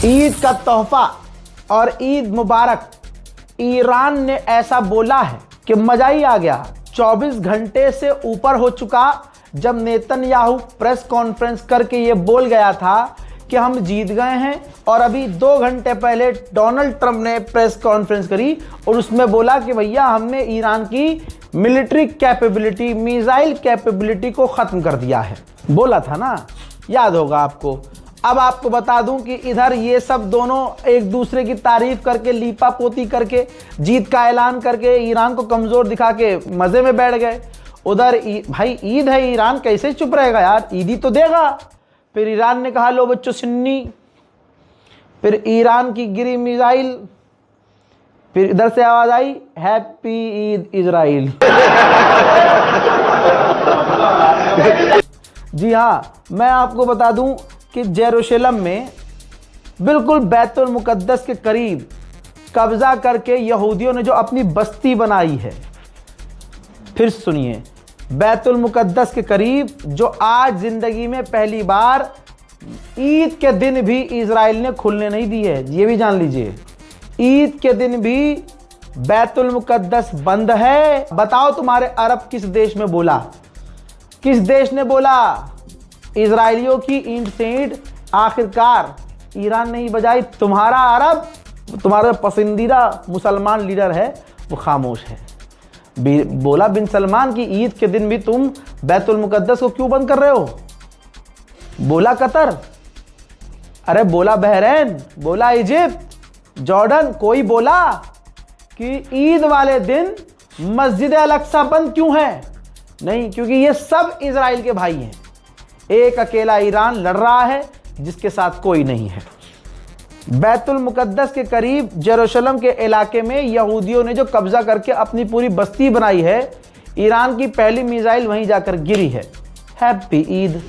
ईद का तोहफा और ईद मुबारक। ईरान ने ऐसा बोला है कि मजा ही आ गया। 24 घंटे से ऊपर हो चुका जब नेतन्याहू प्रेस कॉन्फ्रेंस करके ये बोल गया था कि हम जीत गए हैं, और अभी 2 घंटे पहले डोनाल्ड ट्रंप ने प्रेस कॉन्फ्रेंस करी और उसमें बोला कि भैया हमने ईरान की मिलिट्री कैपेबिलिटी, मिसाइल कैपेबिलिटी को खत्म कर दिया है। बोला था ना, याद होगा आपको। अब आपको बता दूं कि इधर ये सब दोनों एक दूसरे की तारीफ करके, लीपा पोती करके, जीत का ऐलान करके ईरान को कमजोर दिखा के मजे में बैठ गए। उधर भाई ईद है, ईरान कैसे चुप रहेगा यार, ईद ही तो देगा। फिर ईरान ने कहा लो बच्चों सुन्नी, फिर ईरान की गिरी मिसाइल, फिर इधर से आवाज आई हैप्पी ईद इजराइल। जी हाँ, मैं आपको बता दूं कि जेरूशलम में बिल्कुल बैतुल मुकद्दस के करीब कब्जा करके यहूदियों ने जो अपनी बस्ती बनाई है, फिर सुनिए, बैतुल मुकद्दस के करीब जो आज जिंदगी में पहली बार ईद के दिन भी इजराइल ने खुलने नहीं दी है, ये भी जान लीजिए। ईद के दिन भी बैतुल मुकद्दस बंद है। बताओ तुम्हारे अरब किस देश में बोला, किस देश ने बोला? इजराइलियों की ईंट से ईंट आखिरकार ईरान ने ही बजाई। तुम्हारा अरब, तुम्हारा पसंदीदा मुसलमान लीडर है, वो खामोश है। बोला बिन सलमान की ईद के दिन भी तुम बैतुल मुकद्दस को क्यों बंद कर रहे हो? बोला कतर, अरे बोला बहरीन, बोला इजिप्ट, जॉर्डन, कोई बोला कि ईद वाले दिन मस्जिद अल-अक्सा बंद क्यों है? नहीं, क्योंकि ये सब इजराइल के भाई हैं। एक अकेला ईरान लड़ रहा है जिसके साथ कोई नहीं है। बैतुल मुकद्दस के करीब जेरूशलम के इलाके में यहूदियों ने जो कब्जा करके अपनी पूरी बस्ती बनाई है, ईरान की पहली मिसाइल वहीं जाकर गिरी है। हैप्पी ईद।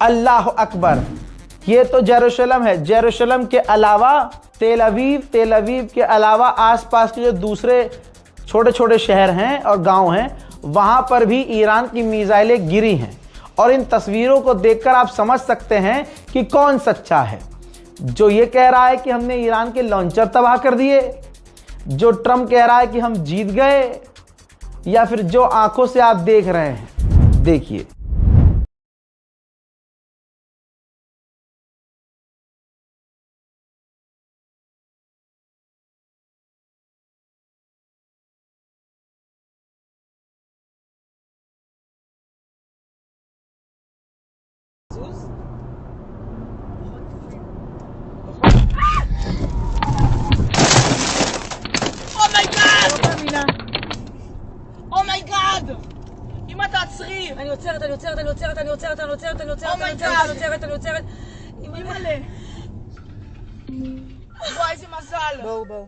अल्लाह अकबर। ये तो जेरूशलम है। जेरूशलम के अलावा तेल अवीव के अलावा आसपास के जो दूसरे छोटे छोटे शहर हैं और गांव हैं, वहां पर भी ईरान की मिसाइलें गिरी हैं। और इन तस्वीरों को देखकर आप समझ सकते हैं कि कौन सच्चा है। जो ये कह रहा है कि हमने ईरान के लॉन्चर तबाह कर दिए, जो ट्रंप कह रहा है कि हम जीत गए, या फिर जो आंखों से आप देख रहे हैं। देखिए, אני עוצרת. אימא'לה. וואי, איזה מזל. בואו.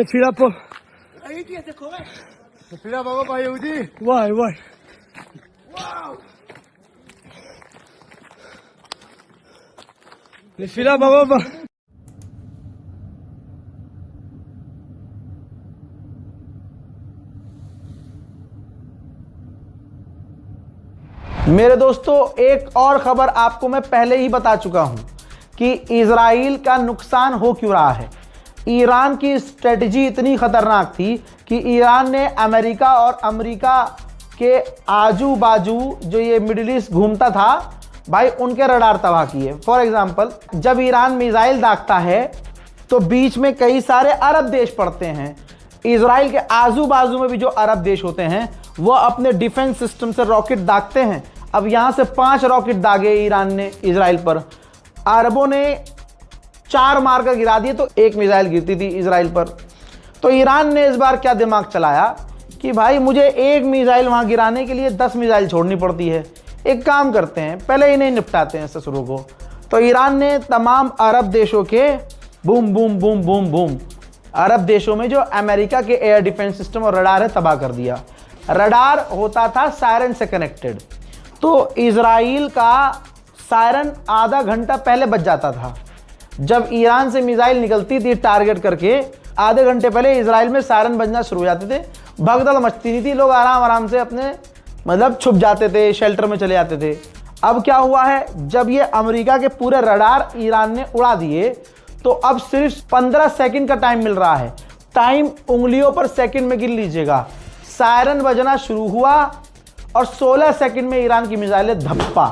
נפילה פה. ראיתי את זה קורה. נפילה ברובע היהודי. וואי. וואו. נפילה ברובע. मेरे दोस्तों, एक और खबर आपको मैं पहले ही बता चुका हूं कि इजराइल का नुकसान हो क्यों रहा है। ईरान की स्ट्रेटजी इतनी खतरनाक थी कि ईरान ने अमेरिका और अमेरिका के आजू बाजू जो ये मिडिल ईस्ट घूमता था, भाई उनके रडार तबाह किए। फॉर एग्जांपल, जब ईरान मिसाइल दागता है तो बीच में कई सारे अरब देश पड़ते हैं। इजराइल के आजू बाजू में भी जो अरब देश होते हैं वो अपने डिफेंस सिस्टम से रॉकेट दागते हैं। अब यहां से 5 रॉकेट दागे ईरान ने इजराइल पर, अरबों ने 4 मारकर गिरा दिए तो 1 मिसाइल गिरती थी इजराइल पर। तो ईरान ने इस बार क्या दिमाग चलाया कि भाई मुझे एक मिसाइल वहां गिराने के लिए 10 मिसाइल छोड़नी पड़ती है। एक काम करते हैं, पहले इन्हें निपटाते हैं ससुरों को। तो ईरान ने तमाम अरब देशों के boom boom boom boom boom अरब देशों में जो अमेरिका के एयर डिफेंस सिस्टम और रडार है तबाह कर दिया। रडार होता था सायरन से कनेक्टेड, तो इजराइल का सायरन आधा घंटा पहले बज जाता था। जब ईरान से मिसाइल निकलती थी टारगेट करके, आधे घंटे पहले इजराइल में सायरन बजना शुरू हो जाते थे। भगदड़ मचती नहीं थी, लोग आराम आराम से अपने मतलब छुप जाते थे, शेल्टर में चले जाते थे। अब क्या हुआ है, जब ये अमेरिका के पूरे रडार ईरान ने उड़ा दिए तो अब सिर्फ 15 सेकंड का टाइम मिल रहा है। टाइम उंगलियों पर सेकंड में गिन लीजिएगा। सायरन बजना शुरू हुआ और 16 सेकंड में ईरान की मिसाइलें धप्पा।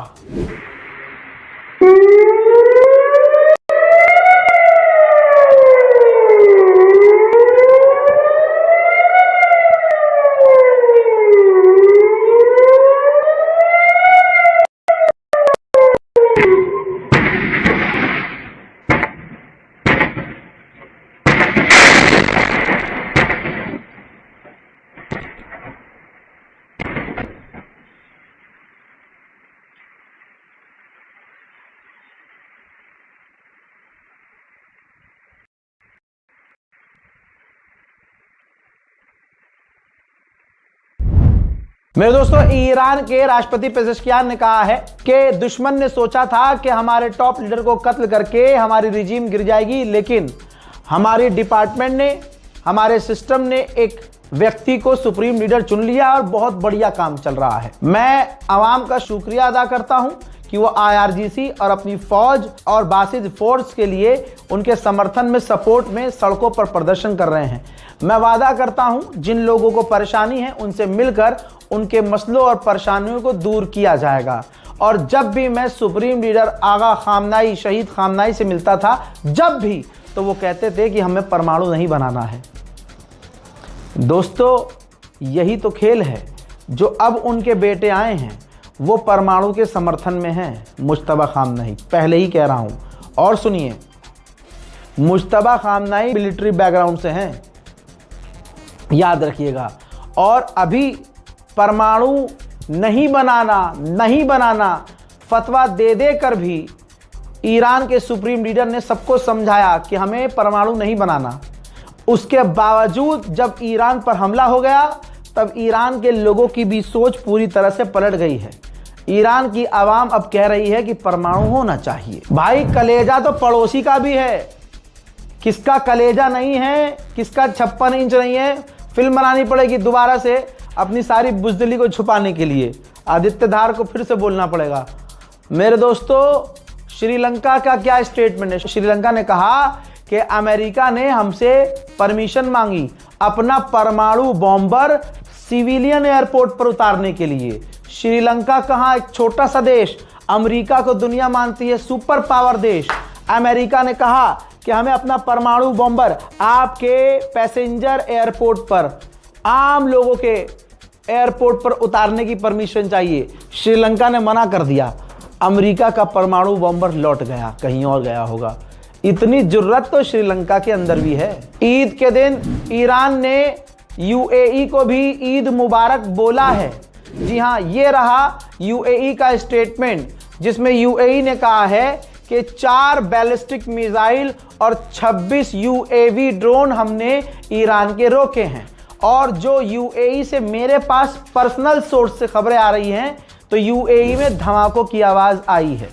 मेरे दोस्तों, ईरान के राष्ट्रपति पेजेश्कियान ने कहा है कि दुश्मन ने सोचा था कि हमारे टॉप लीडर को कत्ल करके हमारी रिजीम गिर जाएगी, लेकिन हमारी डिपार्टमेंट ने, हमारे सिस्टम ने एक व्यक्ति को सुप्रीम लीडर चुन लिया और बहुत बढ़िया काम चल रहा है। मैं आवाम का शुक्रिया अदा करता हूं कि वो IRGC और अपनी फौज और बासिद फोर्स के लिए उनके समर्थन में, सपोर्ट में सड़कों पर प्रदर्शन कर रहे हैं। मैं वादा करता हूं जिन लोगों को परेशानी है उनसे मिलकर उनके मसलों और परेशानियों को दूर किया जाएगा। और जब भी मैं सुप्रीम लीडर आगा खामनाई, शहीद खामनाई से मिलता था, जब भी, तो वो कहते थे कि हमें परमाणु नहीं बनाना है। दोस्तों, यही तो खेल है। जो अब उनके बेटे आए हैं वो परमाणु के समर्थन में हैं। मुज्तबा खामनाई, पहले ही कह रहा हूं। और सुनिए, मुज्तबा खामनाई मिलिट्री बैकग्राउंड से हैं, याद रखिएगा। और अभी परमाणु नहीं बनाना फतवा दे देकर भी ईरान के सुप्रीम लीडर ने सबको समझाया कि हमें परमाणु नहीं बनाना। उसके बावजूद जब ईरान पर हमला हो गया तब ईरान के लोगों की भी सोच पूरी तरह से पलट गई है। ईरान की आवाम अब कह रही है कि परमाणु होना चाहिए। भाई, कलेजा तो पड़ोसी का भी है, किसका कलेजा नहीं है, किसका 56 इंच नहीं है। फिल्म बनानी पड़ेगी दोबारा से अपनी सारी बुज़दिली को छुपाने के लिए। आदित्य धार को फिर से बोलना पड़ेगा। मेरे दोस्तों, श्रीलंका का क्या स्टेटमेंट है? श्रीलंका ने कहा कि अमेरिका ने हमसे परमिशन मांगी अपना परमाणु बॉम्बर सिविलियन एयरपोर्ट पर उतारने के लिए। श्रीलंका कहाँ, एक छोटा सा देश, अमेरिका को दुनिया मानती है सुपर पावर देश। अमेरिका ने कहा कि हमें अपना परमाणु बॉम्बर आपके पैसेंजर एयरपोर्ट पर, आम लोगों के एयरपोर्ट पर उतारने की परमिशन चाहिए। श्रीलंका ने मना कर दिया। अमेरिका का परमाणु बॉम्बर लौट गया, कहीं और गया होगा। इतनी जुर्रत तो श्रीलंका के अंदर भी है। ईद के दिन ईरान ने UAE को भी ईद मुबारक बोला है। जी हाँ, ये रहा UAE का स्टेटमेंट, जिसमें UAE ने कहा है कि 4 बैलिस्टिक मिसाइल और 26 UAV ड्रोन हमने ईरान के रोके हैं। और जो UAE से मेरे पास पर्सनल सोर्स से खबरें आ रही हैं, तो UAE में धमाकों की आवाज़ आई है।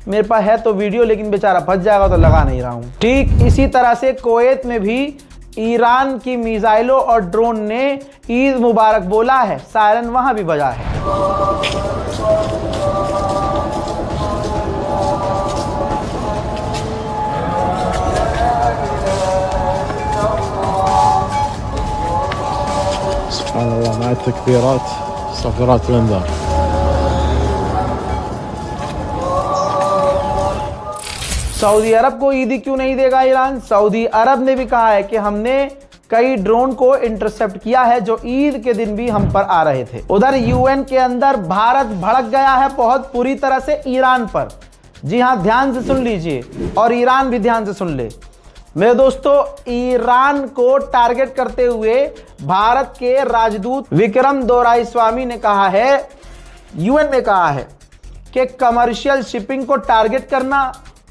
मेरे पास है तो वीडियो, लेकिन बेचारा फंस जाएगा तो लगा नहीं रहा हूं। ठीक इसी तरह से कुवैत में भी ईरान की मिसाइलों और ड्रोन ने ईद मुबारक बोला है, सायरन वहां भी बजा है। सुभान अल्लाह, मअ तकबीरात सफरात लंदन। सऊदी अरब को ईदी क्यों नहीं देगा ईरान? सऊदी अरब ने भी कहा है कि हमने कई ड्रोन को इंटरसेप्ट किया है जो ईद के दिन भी हम पर आ रहे थे। उधर UN के अंदर भारत भड़क गया है बहुत बुरी तरह से ईरान पर। जी हां, ध्यान से सुन लीजिए और ईरान भी ध्यान से सुन ले। मेरे दोस्तों, ईरान को टारगेट करते हुए भारत के राजदूत विक्रम दोराईस्वामी ने कहा है, यूएन में कहा है कि कमर्शियल शिपिंग को टारगेट करना,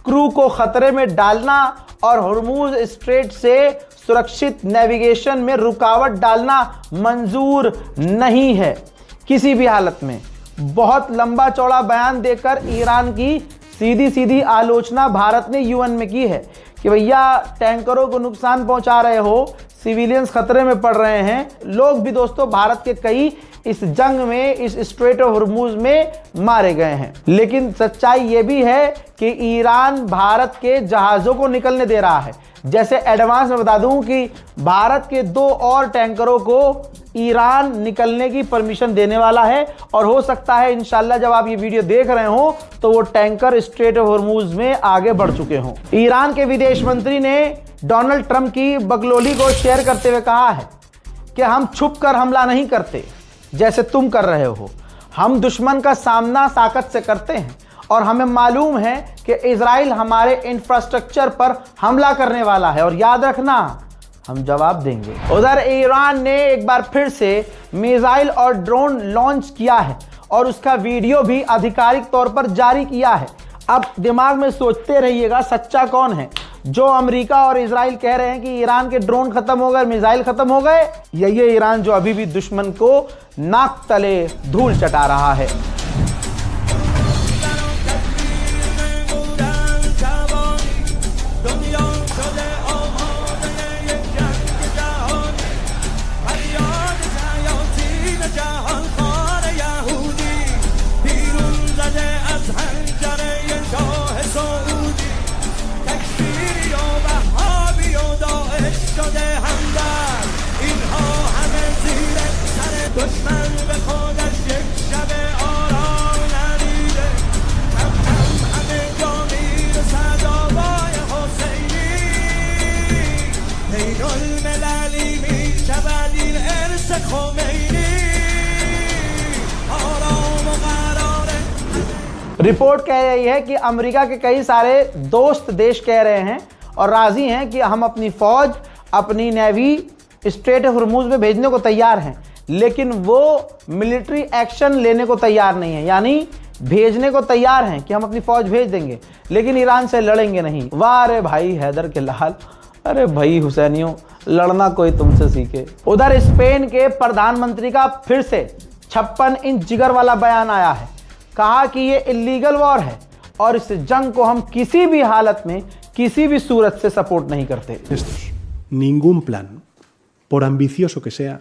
क्रू को खतरे में डालना और हॉर्मूज स्ट्रेट से सुरक्षित नेविगेशन में रुकावट डालना मंजूर नहीं है किसी भी हालत में। बहुत लंबा चौड़ा बयान देकर ईरान की सीधी सीधी आलोचना भारत ने यूएन में की है कि भैया टैंकरों को नुकसान पहुंचा रहे हो, सिविलियंस खतरे में पड़ रहे हैं। लोग भी दोस्तों भारत के कई इस जंग में, इस स्ट्रेट ऑफ हॉर्मूज में मारे गए हैं। लेकिन सच्चाई यह भी है कि ईरान भारत के जहाजों को निकलने दे रहा है। जैसे एडवांस में बता दूं कि भारत के 2 और टैंकरों को ईरान निकलने की परमिशन देने वाला है और हो सकता है इंशाल्लाह जब आप ये वीडियो देख रहे हो तो वो टैंकर स्ट्रेट ऑफ हॉर्मूज में आगे बढ़ चुके हों। ईरान के विदेश मंत्री ने डोनाल्ड ट्रंप की बकलोली को शेयर करते हुए कहा है कि हम छुप कर हमला नहीं करते जैसे तुम कर रहे हो, हम दुश्मन का सामना ताकत से करते हैं और हमें मालूम है कि इजराइल हमारे इंफ्रास्ट्रक्चर पर हमला करने वाला है और याद रखना हम जवाब देंगे। उधर ईरान ने एक बार फिर से मिसाइल और ड्रोन लॉन्च किया है और उसका वीडियो भी आधिकारिक तौर पर जारी किया है। अब दिमाग में सोचते रहिएगा सच्चा कौन है, जो अमेरिका और इजराइल कह रहे हैं कि ईरान के ड्रोन खत्म हो गए, मिसाइल खत्म हो गए, या ये ईरान जो अभी भी दुश्मन को नाक तले धूल चटा रहा है। रिपोर्ट कह रही है कि अमेरिका के कई सारे दोस्त देश कह रहे हैं और राजी हैं कि हम अपनी फौज, अपनी नेवी स्ट्रेट ऑफ हॉर्मूज में भेजने को तैयार हैं, लेकिन वो मिलिट्री एक्शन लेने को तैयार नहीं है। यानी भेजने को तैयार हैं कि हम अपनी फौज भेज देंगे लेकिन ईरान से लड़ेंगे नहीं। वाह रे भाई हैदर के लाल, अरे भाई हुसैनियों, लड़ना कोई तुमसे सीखे। उधर स्पेन के प्रधानमंत्री का फिर से 56 इंच जिगर वाला बयान आया है। कहा कि ये इलीगल वॉर है और इस जंग को हम किसी भी हालत में, किसी भी सूरत से सपोर्ट नहीं करते। Ningún plan, por ambicioso que sea,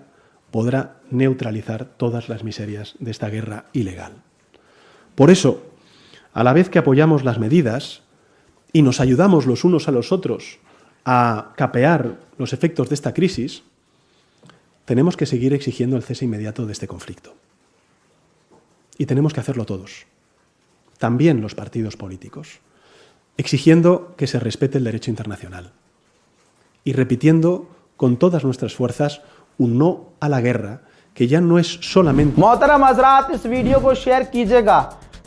podrá neutralizar todas las miserias de esta guerra ilegal. Por eso, a la vez que apoyamos las medidas y nos ayudamos los unos a los otros a capear los efectos de esta crisis, tenemos que seguir exigiendo el cese inmediato de este conflicto. Y tenemos que hacerlo todos, también los partidos políticos, exigiendo que se respete el derecho internacional y repitiendo con todas nuestras fuerzas un no a la guerra que ya no es solamente... मोहतरम हजरात, इस video को share कीजिएगा,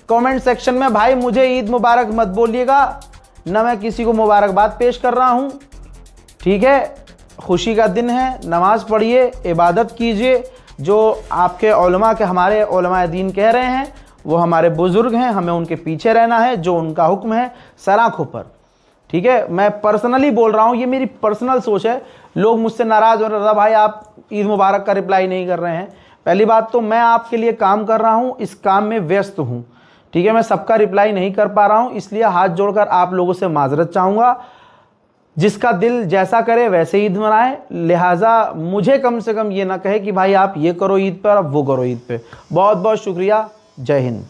comment section में भाई मुझे ईद मुबारक मत बोलिएगा, ना मैं किसी को मुबारकबाद पेश कर रहा हूँ, ठीक है। खुशी का दिन है, नमाज पढ़िए, इबादत कीजिए। जो आपके उलमा के, हमारे उलमा दीन कह रहे हैं वो हमारे बुजुर्ग हैं, हमें उनके पीछे रहना है, जो उनका हुक्म है सर आँखों पर, ठीक है। मैं पर्सनली बोल रहा हूँ, ये मेरी पर्सनल सोच है। लोग मुझसे नाराज़ हो रहे हैं, भाई आप ईद मुबारक का रिप्लाई नहीं कर रहे हैं। पहली बात तो मैं आपके लिए काम कर रहा हूँ, इस काम में व्यस्त हूँ, ठीक है। मैं सबका रिप्लाई नहीं कर पा रहा हूँ, इसलिए हाथ जोड़कर आप लोगों से माजरत चाहूँगा। जिसका दिल जैसा करे वैसे ईद मनाए, लिहाजा मुझे कम से कम ये ना कहे कि भाई आप ये करो ईद पर, अब वो करो ईद पे। बहुत बहुत शुक्रिया, जय हिंद।